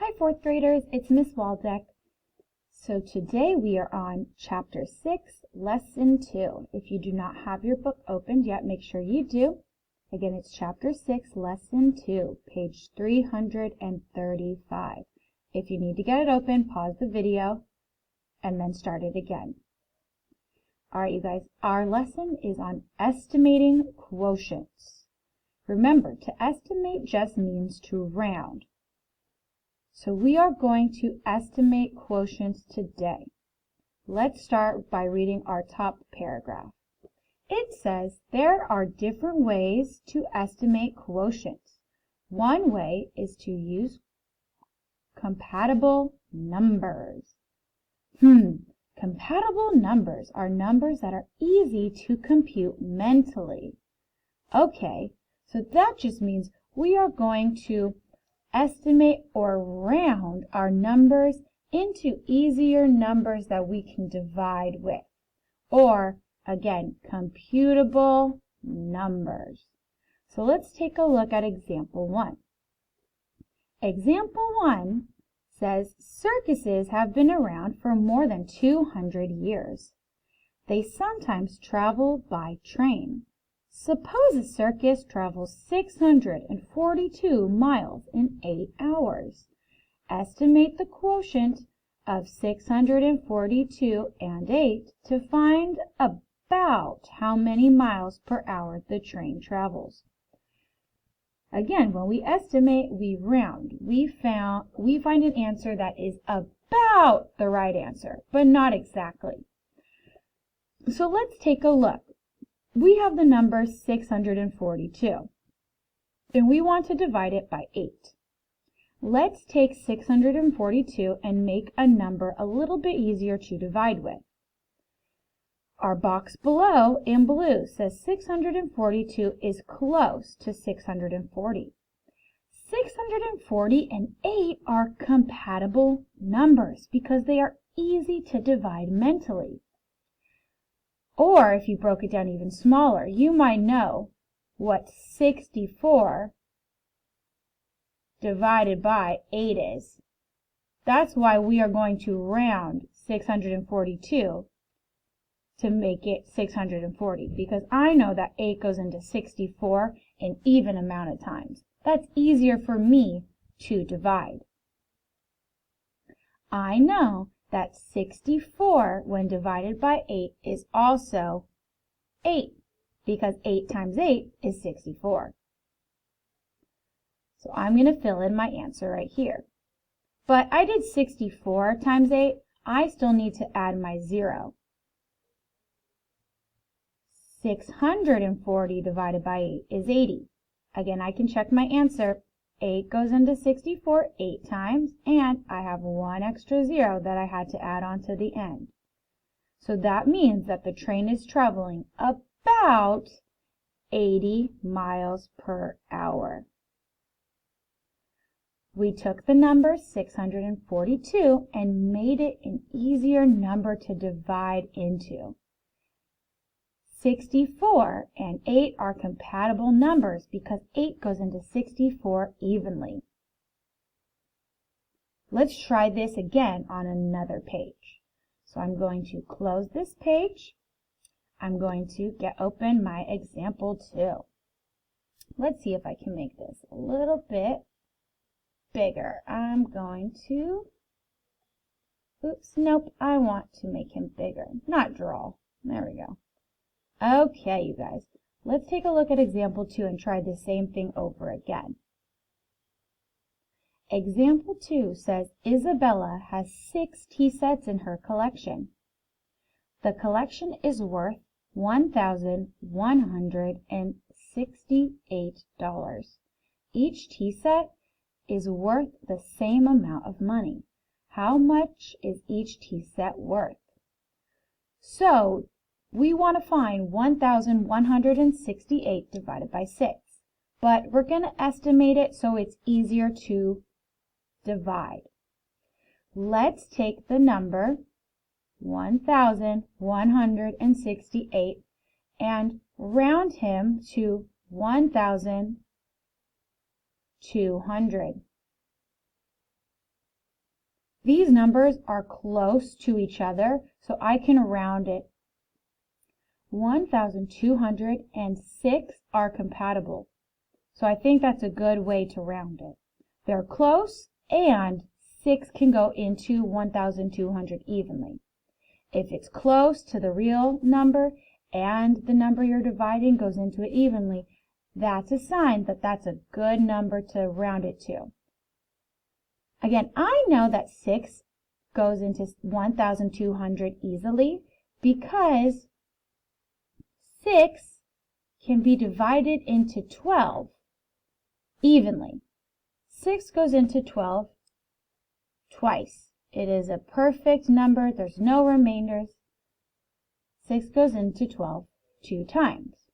Hi, fourth graders, it's Miss Waldeck. So today we are on Chapter 6, Lesson 2. If you do not have your book opened yet, make sure you do. Again, it's Chapter 6, Lesson 2, page 335. If you need to get it open, pause the video and then start it again. All right, you guys, our lesson is on estimating quotients. Remember, to estimate just means to round. So we are going to estimate quotients today. Let's start by reading our top paragraph. It says there are different ways to estimate quotients. One way is to use compatible numbers. Compatible numbers are numbers that are easy to compute mentally. Okay, so that just means we are going to estimate or round our numbers into easier numbers that we can divide with. Or, again, computable numbers. So let's take a look at example 1. Example 1 says circuses have been around for more than 200 years. They sometimes travel by train. Suppose a circus travels 642 miles in 8 hours. Estimate the quotient of 642 and 8 to find about how many miles per hour the train travels. Again, when we estimate, we round. We find an answer that is about the right answer, but not exactly. So let's take a look. We have the number 642, and we want to divide it by 8. Let's take 642 and make a number a little bit easier to divide with. Our box below in blue says 642 is close to 640. 640 and 8 are compatible numbers because they are easy to divide mentally. Or if you broke it down even smaller, you might know what 64 divided by 8 is. That's why we are going to round 642 to make it 640, because I know that 8 goes into 64 an even amount of times. That's easier for me to divide. I know that 64 when divided by 8 is also 8, because 8 times 8 is 64. So I'm going to fill in my answer right here. But I did 64 times 8. I still need to add my 0. 640 divided by 8 is 80. Again, I can check my answer. 8 goes into 64 8 times, and I have one extra 0 that I had to add on to the end. So that means that the train is traveling about 80 miles per hour. We took the number 642 and made it an easier number to divide into. 64 and 8 are compatible numbers because 8 goes into 64 evenly. Let's try this again on another page. So I'm going to close this page. I'm going to get open my example 2. Let's see if I can make this a little bit bigger. I'm going to, I want to make him bigger, not draw. There we go. Okay, you guys, let's take a look at example 2 and try the same thing over again. Example 2 says Isabella has 6 tea sets in her collection. The collection is worth $1,168. Each tea set is worth the same amount of money. How much is each tea set worth? So we want to find 1,168 divided by 6, but we're going to estimate it so it's easier to divide. Let's take the number 1,168 and round him to 1,200. these numbers are close to each other, so I can round it. 1,206 are compatible. So I think that's a good way to round it. They're close, and 6 can go into 1,200 evenly. If it's close to the real number and the number you're dividing goes into it evenly, that's a sign that that's a good number to round it to. Again, I know that 6 goes into 1,200 easily because 6 can be divided into 12 evenly. 6 goes into 12 twice. It is a perfect number. There's no remainders. 6 goes into 12 2 times.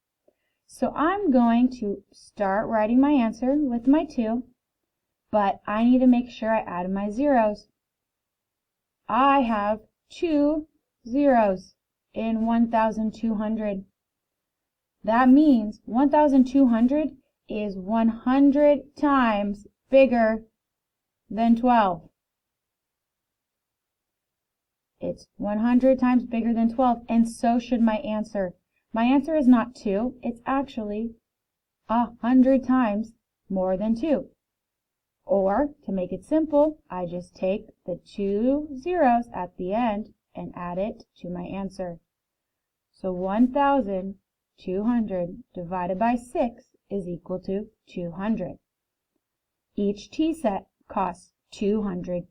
So I'm going to start writing my answer with my 2, but I need to make sure I add my zeros. I have 2 zeros in 1,200. That means 1,200 is 100 times bigger than 12. It's 100 times bigger than 12, and so should my answer. My answer is not 2, it's actually 100 times more than 2. Or, to make it simple, I just take the 2 zeros at the end and add it to my answer. So 1,200 divided by 6 is equal to 200. Each tea set costs $200.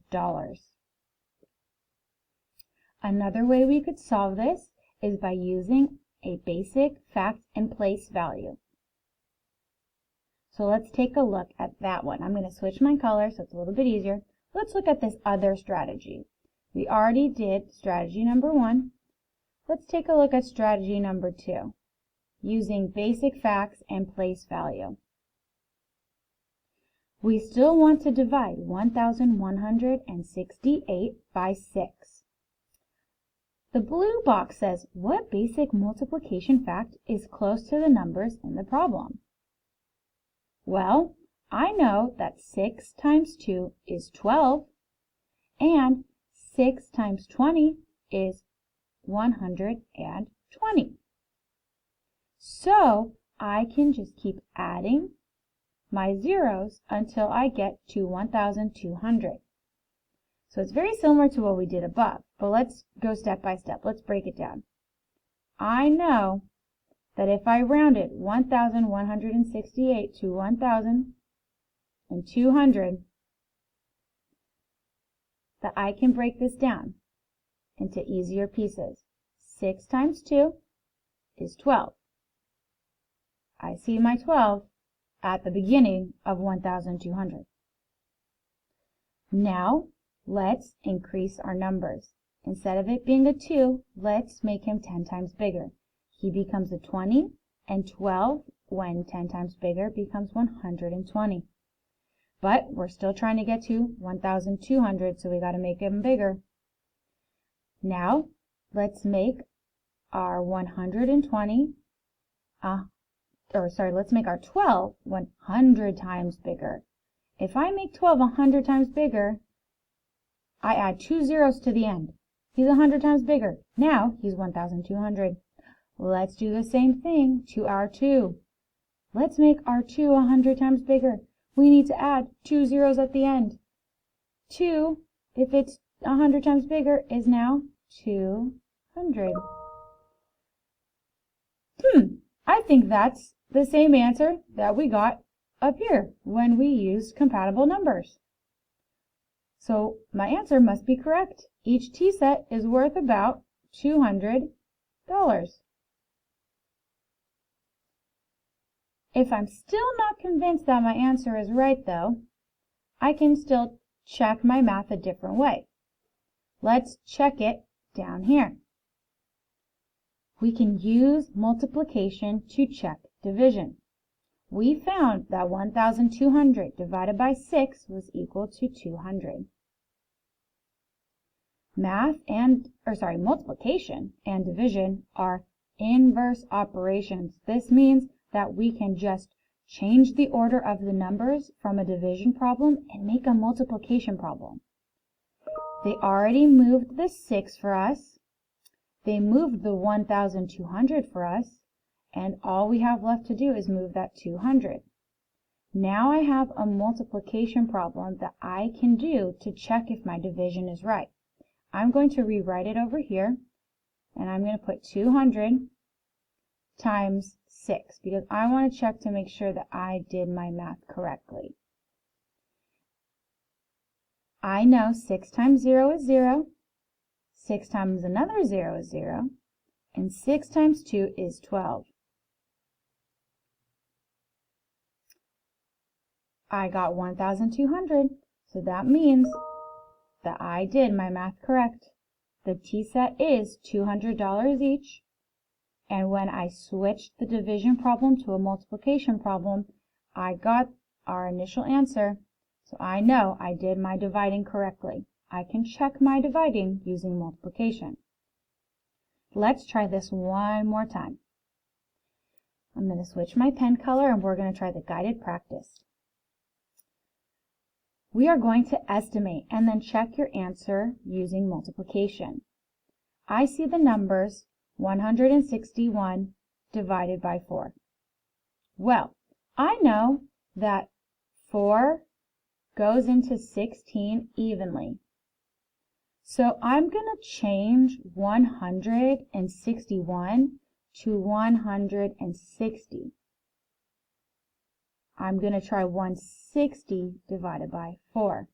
Another way we could solve this is by using a basic fact and place value. So let's take a look at that one. I'm going to switch my color so it's a little bit easier. Let's look at this other strategy. We already did strategy number 1. Let's take a look at strategy number 2, using basic facts and place value. We still want to divide 1,168 by 6. The blue box says, what basic multiplication fact is close to the numbers in the problem? Well, I know that 6 times 2 is 12, and 6 times 20 is 120. So I can just keep adding my zeros until I get to 1,200. So it's very similar to what we did above, but let's go step by step. Let's break it down. I know that if I rounded 1,168 to 1,200, that I can break this down into easier pieces. 6 times 2 is 12. I see my 12 at the beginning of 1,200. Now, let's increase our numbers. Instead of it being a 2, let's make him 10 times bigger. He becomes a 20, and 12, when 10 times bigger, becomes 120. But we're still trying to get to 1,200, so we got to make him bigger. Now, let's make our 120, let's make our 12 100 times bigger. If I make 12 100 times bigger, I add 2 zeros to the end. He's 100 times bigger. Now he's 1,200. Let's do the same thing to our 2. Let's make our 2 100 times bigger. We need to add 2 zeros at the end. 2, if it's 100 times bigger, is now 200. I think that's the same answer that we got up here when we used compatible numbers. So my answer must be correct. Each tea set is worth about $200. If I'm still not convinced that my answer is right, though, I can still check my math a different way. Let's check it down here. We can use multiplication to check division. We found that 1,200 divided by 6 was equal to 200. Multiplication and division are inverse operations. This means that we can just change the order of the numbers from a division problem and make a multiplication problem. They already moved the 6 for us. They moved the 1,200 for us. And all we have left to do is move that 200. Now I have a multiplication problem that I can do to check if my division is right. I'm going to rewrite it over here, and I'm going to put 200 times 6 because I want to check to make sure that I did my math correctly. I know 6 times 0 is 0, 6 times another 0 is 0, and 6 times 2 is 12. I got 1,200, so that means that I did my math correct. The tea set is $200 each, and when I switched the division problem to a multiplication problem, I got our initial answer, so I know I did my dividing correctly. I can check my dividing using multiplication. Let's try this one more time. I'm going to switch my pen color and we're going to try the guided practice. We are going to estimate and then check your answer using multiplication. I see the numbers 161 divided by 4. Well, I know that 4 goes into 16 evenly. So I'm going to change 161 to 160. I'm going to try 160 divided by 4.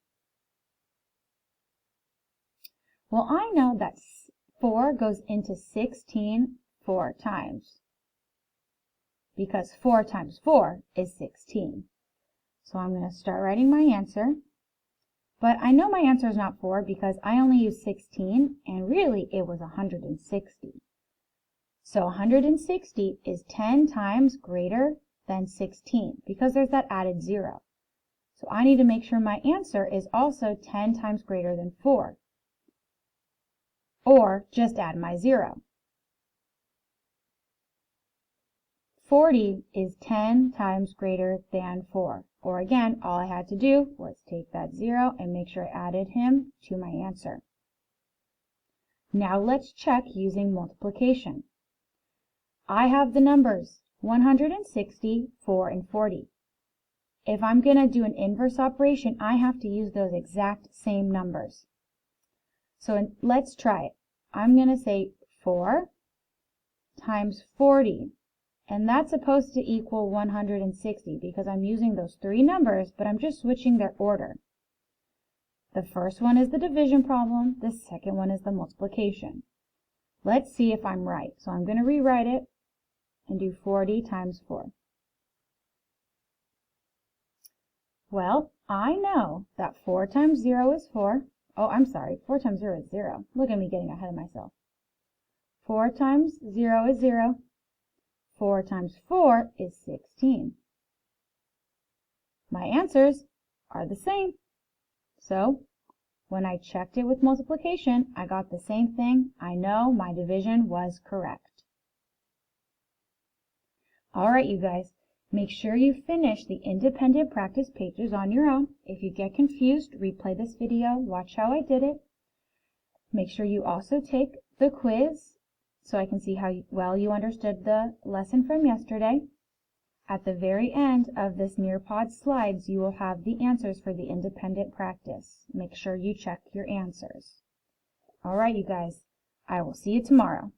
Well, I know that 4 goes into 16 4 times because 4 times 4 is 16. So I'm going to start writing my answer. But I know my answer is not 4 because I only used 16 and really it was 160. So 160 is 10 times greater than 16 because there's that added 0. So I need to make sure my answer is also 10 times greater than 4. Or just add my 0. 40 is 10 times greater than 4. Or again, all I had to do was take that 0 and make sure I added him to my answer. Now let's check using multiplication. I have the numbers 160, 4, and 40. If I'm going to do an inverse operation, I have to use those exact same numbers. So let's try it. I'm going to say 4 times 40. And that's supposed to equal 160 because I'm using those three numbers, but I'm just switching their order. The first one is the division problem. The second one is the multiplication. Let's see if I'm right. So I'm going to rewrite it and do 40 times 4. Well, I know that 4 times 0 is 4. Oh, I'm sorry. 4 times 0 is 0. Look at me getting ahead of myself. 4 times 0 is 0. 4 times 4 is 16. My answers are the same. So, when I checked it with multiplication, I got the same thing. I know my division was correct. Alright, you guys, make sure you finish the independent practice pages on your own. If you get confused, replay this video, watch how I did it. Make sure you also take the quiz so I can see how well you understood the lesson from yesterday. At the very end of this Nearpod slides, you will have the answers for the independent practice. Make sure you check your answers. Alright, you guys, I will see you tomorrow.